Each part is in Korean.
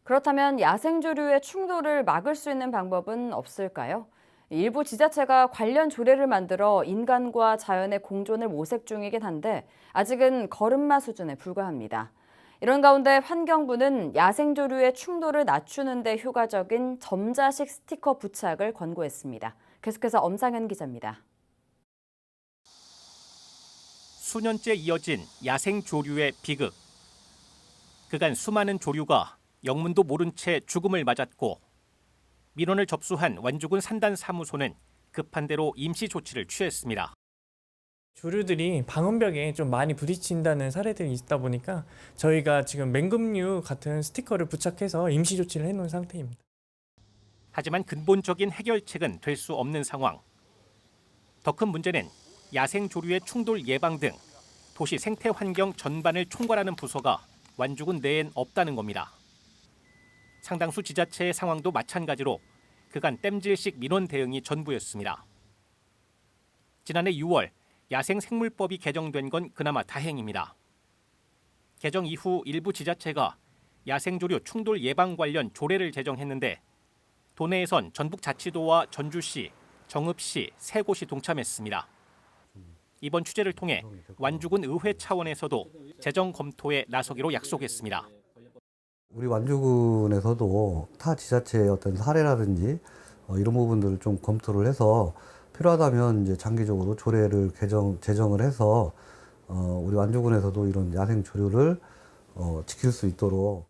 그렇다면 야생조류의 충돌을 막을 수 있는 방법은 없을까요? 일부 지자체가 관련 조례를 만들어 인간과 자연의 공존을 모색 중이긴 한데 아직은 걸음마 수준에 불과합니다. 이런 가운데 환경부는 야생조류의 충돌을 낮추는 데 효과적인 점자식 스티커 부착을 권고했습니다. 계속해서 엄상현 기자입니다. 수년째 이어진 야생 조류의 비극. 그간 수많은 조류가 영문도 모른 채 죽음을 맞았고 민원을 접수한 완주군 산단사무소는 급한 대로 임시 조치를 취했습니다. 조류들이 방음벽에 좀 많이 부딪힌다는 사례들이 있다 보니까 저희가 지금 맹금류 같은 스티커를 부착해서 임시 조치를 해놓은 상태입니다. 하지만 근본적인 해결책은 될 수 없는 상황. 더 큰 문제는 야생 조류의 충돌 예방 등 도시 생태 환경 전반을 총괄하는 부서가 완주군 내엔 없다는 겁니다. 상당수 지자체의 상황도 마찬가지로 그간 땜질식 민원 대응이 전부였습니다. 지난해 6월 야생생물법이 개정된 건 그나마 다행입니다. 개정 이후 일부 지자체가 야생조류 충돌 예방 관련 조례를 제정했는데 도내에선 전북자치도와 전주시, 정읍시 세 곳이 동참했습니다. 이번 취재를 통해 완주군 의회 차원에서도 재정 검토에 나서기로 약속했습니다. 우리 완주군에서도 타 지자체의 어떤 사례라든지 이런 부분들을 좀 검토를 해서 필요하다면 이제 장기적으로 조례를 제정을 해서 우리 완주군에서도 이런 야생 조류를 지킬 수 있도록.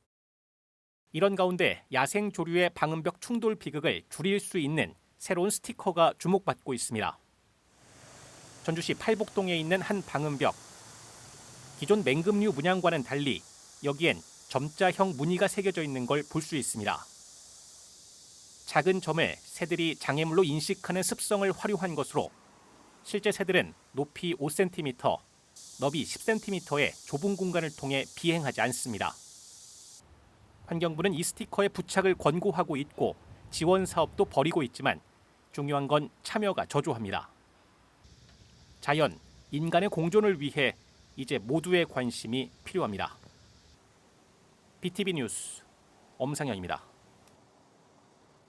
이런 가운데 야생 조류의 방음벽 충돌 비극을 줄일 수 있는 새로운 스티커가 주목받고 있습니다. 전주시 팔복동에 있는 한 방음벽. 기존 맹금류 문양과는 달리 여기엔 점자형 무늬가 새겨져 있는 걸 볼 수 있습니다. 작은 점을 새들이 장애물로 인식하는 습성을 활용한 것으로 실제 새들은 높이 5cm, 너비 10cm의 좁은 공간을 통해 비행하지 않습니다. 환경부는 이 스티커의 부착을 권고하고 있고 지원 사업도 벌이고 있지만 중요한 건 참여가 저조합니다. 자연, 인간의 공존을 위해 이제 모두의 관심이 필요합니다. BTV 뉴스 엄상현입니다.